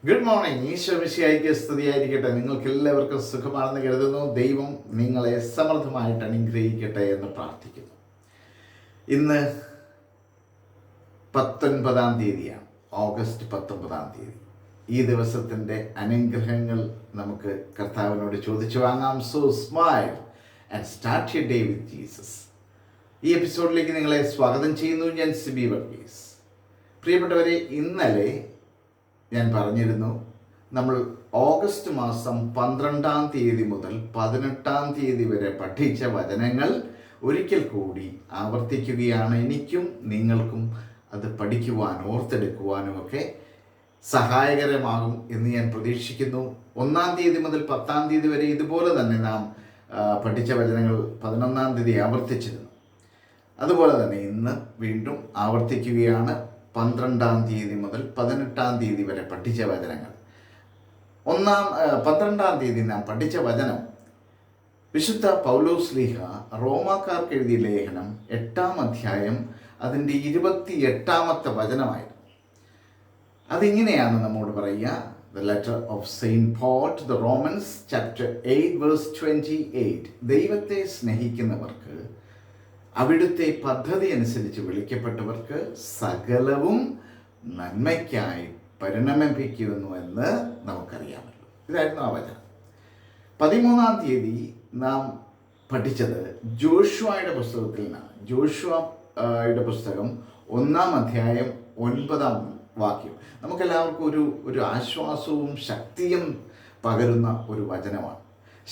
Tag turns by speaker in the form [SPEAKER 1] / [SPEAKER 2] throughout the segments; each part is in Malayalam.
[SPEAKER 1] Good morning. ഈശോ മിശിഹായ്ക്ക് സ്തുതിയായിരിക്കട്ടെ. നിങ്ങൾക്ക് എല്ലാവർക്കും സുഖമാണെന്ന് കരുതുന്നു. ദൈവം നിങ്ങളെ സമൃദ്ധമായിട്ട് അനുഗ്രഹിക്കട്ടെ എന്ന് പ്രാർത്ഥിക്കുന്നു. ഇന്ന് 19 തീയതിയാണ്, ഓഗസ്റ്റ് 19. ഈ ദിവസത്തിൻ്റെ അനുഗ്രഹങ്ങൾ നമുക്ക് കർത്താവിനോട് ചോദിച്ചു വാങ്ങാം. So smile and start your day with Jesus. ഈ എപ്പിസോഡിലേക്ക് നിങ്ങളെ സ്വാഗതം ചെയ്യുന്നു. ഞാൻ സിബി വർഗീസ്. പ്രിയപ്പെട്ടവരെ, ഇന്നലെ ഞാൻ പറഞ്ഞിരുന്നു, നമ്മൾ ഓഗസ്റ്റ് മാസം 12 മുതൽ 18 വരെ പഠിച്ച വചനങ്ങൾ ഒരിക്കൽ കൂടി ആവർത്തിക്കുകയാണ്. എനിക്കും നിങ്ങൾക്കും അത് പഠിക്കുവാനും ഓർത്തെടുക്കുവാനും ഒക്കെ സഹായകരമാകും എന്ന് ഞാൻ പ്രതീക്ഷിക്കുന്നു. 1 മുതൽ 10 വരെ ഇതുപോലെ തന്നെ നാം പഠിച്ച വചനങ്ങൾ 11 ആവർത്തിച്ചിരുന്നു. അതുപോലെ തന്നെ ഇന്ന് വീണ്ടും ആവർത്തിക്കുകയാണ്. 12 മുതൽ 18 വരെ പഠിച്ച വചനങ്ങൾ. 12 നാം പഠിച്ച വചനം വിശുദ്ധ പൗലോസ്ലീഹ റോമാക്കാർക്ക് എഴുതിയ ലേഖനം 8 അധ്യായം അതിൻ്റെ 28 വചനമായിരുന്നു. അതിങ്ങനെയാണ് നമ്മോട് പറയുക. The letter of Saint Paul to the Romans, chapter 8, verse 28. ദൈവത്തെ സ്നേഹിക്കുന്നവർക്ക്, അവിടുത്തെ പദ്ധതി അനുസരിച്ച് വിളിക്കപ്പെട്ടവർക്ക് സകലവും നന്മയ്ക്കായി പരിണമിപ്പിക്കുന്നുവെന്ന് നമുക്കറിയാമല്ലോ. ഇതായിരുന്നു ആ വചനം. 13 നാം പഠിച്ചത് ജോഷുവയുടെ പുസ്തകത്തിൽ നിന്നാണ്. ജോഷുവയുടെ പുസ്തകം 1 അധ്യായം 9 നമുക്കെല്ലാവർക്കും ഒരു ആശ്വാസവും ശക്തിയും പകരുന്ന ഒരു വചനമാണ്.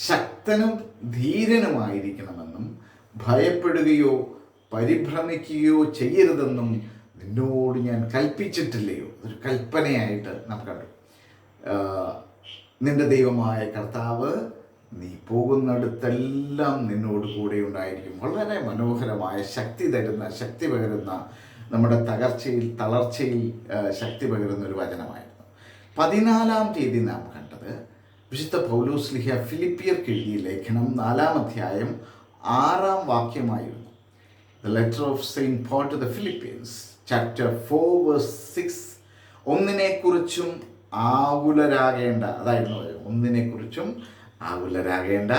[SPEAKER 1] ശക്തനും ധീരനുമായിരിക്കണമെന്നും ഭയപ്പെടുകയോ പരിഭ്രമിക്കുകയോ ചെയ്യരുതെന്നും നിന്നോട് ഞാൻ കൽപ്പിച്ചിട്ടില്ലയോ? ഒരു കൽപ്പനയായിട്ട് നാം കണ്ടു. നിന്റെ ദൈവമായ കർത്താവ് നീ പോകുന്നിടത്തെല്ലാം നിന്നോട് കൂടെ ഉണ്ടായിരിക്കും. വളരെ മനോഹരമായ ശക്തി പകരുന്ന, നമ്മുടെ തളർച്ചയിൽ ശക്തി പകരുന്ന ഒരു വചനമായിരുന്നു. 14 നാം കണ്ടത് വിശുദ്ധ പൗലോസ്ലീഹ ഫിലിപ്പിയർക്ക് എഴുതിയ ലേഖനം 4 അധ്യായം 6 The letter of Saint Paul to the Philippians, chapter 4, verse 6. ഒന്നിനെക്കുറിച്ചും ആകുലരാകേണ്ട, ഒന്നിനെക്കുറിച്ചും ആകുലരാകേണ്ട,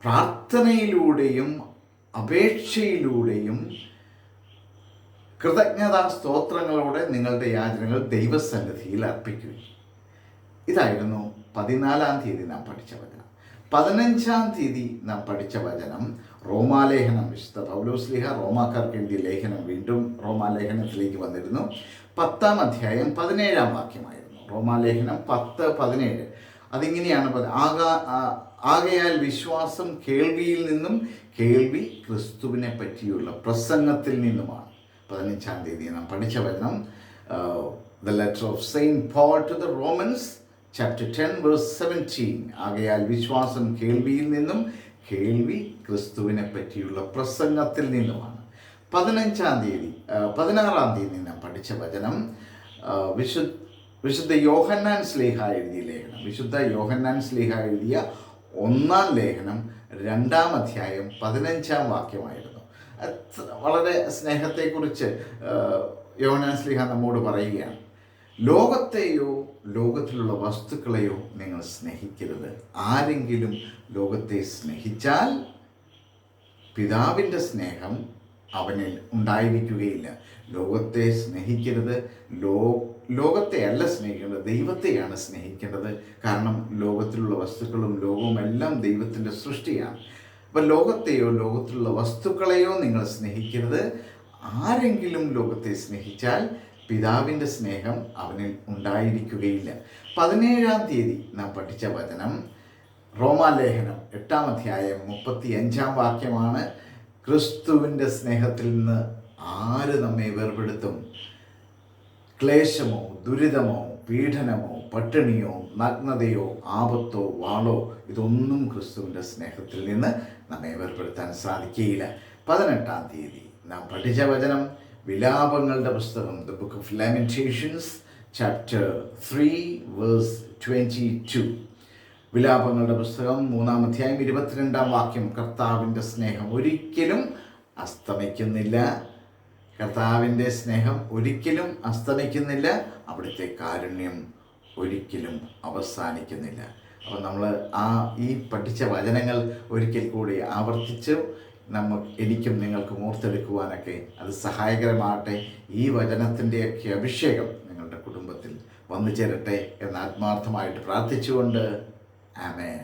[SPEAKER 1] പ്രാർത്ഥനയിലൂടെയും അപേക്ഷയിലൂടെയും കൃതജ്ഞതാ സ്തോത്രങ്ങളോടെ നിങ്ങളുടെ യാചനകൾ ദൈവസന്നിധിയിൽ അർപ്പിക്കുകയും. ഇതായിരുന്നു 14 നാം പഠിച്ച വചനം. 15 നാം പഠിച്ച വചനം റോമാലേഖനം. വിശുദ്ധ പൗലോസ്ലീഹ റോമാക്കാർക്ക് എഴുതിയ ലേഖനം വീണ്ടും റോമാലേഖനത്തിലേക്ക് വന്നിരുന്നു. 10 അധ്യായം 17 റോമാലേഖനം 10:17. അതിങ്ങനെയാണ് ആകയാൽ വിശ്വാസം കേൾവിയിൽ നിന്നും, കേൾവി ക്രിസ്തുവിനെ പറ്റിയുള്ള പ്രസംഗത്തിൽ നിന്നുമാണ്. 15 നാം പഠിച്ച വചനം The letter of Saint Paul to the Romans, chapter 10, verse 17. ആകയാൽ വിശ്വാസം കേൾവിയിൽ നിന്നും, കേൾവി ക്രിസ്തുവിനെ പറ്റിയുള്ള പ്രസംഗത്തിൽ നിന്നുമാണ്. 16 നാം പഠിച്ച വചനം വിശുദ്ധ യോഹന്നാൻ സ്ലീഹ എഴുതിയ ലേഖനം. വിശുദ്ധ യോഹന്നാൻ സ്ലീഹ എഴുതിയ 1 ലേഖനം 2 അധ്യായം 15 വളരെ സ്നേഹത്തെക്കുറിച്ച് യോഹന്നാൻ സ്ലീഹ നമ്മോട് പറയുകയാണ്. ലോകത്തെയോ ലോകത്തിലുള്ള വസ്തുക്കളെയോ നിങ്ങൾ സ്നേഹിക്കരുത്. ആരെങ്കിലും ലോകത്തെ സ്നേഹിച്ചാൽ പിതാവിൻ്റെ സ്നേഹം അവനിൽ ഉണ്ടായിരിക്കുകയില്ല. ലോകത്തെ സ്നേഹിക്കരുത്. ലോകത്തെ അല്ല സ്നേഹിക്കേണ്ടത്, ദൈവത്തെയാണ് സ്നേഹിക്കേണ്ടത്. കാരണം ലോകത്തിലുള്ള വസ്തുക്കളും ലോകവും എല്ലാം ദൈവത്തിൻ്റെ സൃഷ്ടിയാണ്. അപ്പം ലോകത്തെയോ ലോകത്തിലുള്ള വസ്തുക്കളെയോ നിങ്ങൾ സ്നേഹിക്കരുത്. ആരെങ്കിലും ലോകത്തെ സ്നേഹിച്ചാൽ പിതാവിൻ്റെ സ്നേഹം അവനിൽ ഉണ്ടായിരിക്കുകയില്ല. 17 നാം പഠിച്ച വചനം റോമാലേഖനം 8 അധ്യായം 35 ക്രിസ്തുവിൻ്റെ സ്നേഹത്തിൽ നിന്ന് ആര് നമ്മെ വേർപെടുത്തും? ക്ലേശമോ, ദുരിതമോ, പീഡനമോ, പട്ടിണിയോ, നഗ്നതയോ, ആപത്തോ, വാളോ, ഇതൊന്നും ക്രിസ്തുവിൻ്റെ സ്നേഹത്തിൽ നിന്ന് നമ്മെ വേർപെടുത്താൻ സാധിക്കുകയില്ല. 18 നാം പഠിച്ച വചനം വിലാപങ്ങളുടെ പുസ്തകം The Book of Lamentations, chapter 3, verse 22. വിലാപങ്ങളുടെ പുസ്തകം 3 അധ്യായം 22 കർത്താവിൻ്റെ സ്നേഹം ഒരിക്കലും അസ്തമിക്കുന്നില്ല. കർത്താവിൻ്റെ സ്നേഹം ഒരിക്കലും അസ്തമിക്കുന്നില്ല. അവിടുത്തെ കാരുണ്യം ഒരിക്കലും അവസാനിക്കുന്നില്ല. അപ്പോൾ നമ്മൾ ഈ പഠിച്ച വചനങ്ങൾ ഒരിക്കൽ കൂടി ആവർത്തിച്ച് എനിക്കും നിങ്ങൾക്കും ഓർത്തെടുക്കുവാനൊക്കെ അത് സഹായകരമാകട്ടെ. ഈ വചനത്തിൻ്റെയൊക്കെ അഭിഷേകം നിങ്ങളുടെ കുടുംബത്തിൽ വന്നു ചേരട്ടെ എന്ന് ആത്മാർത്ഥമായിട്ട് പ്രാർത്ഥിച്ചുകൊണ്ട് ആമേൻ.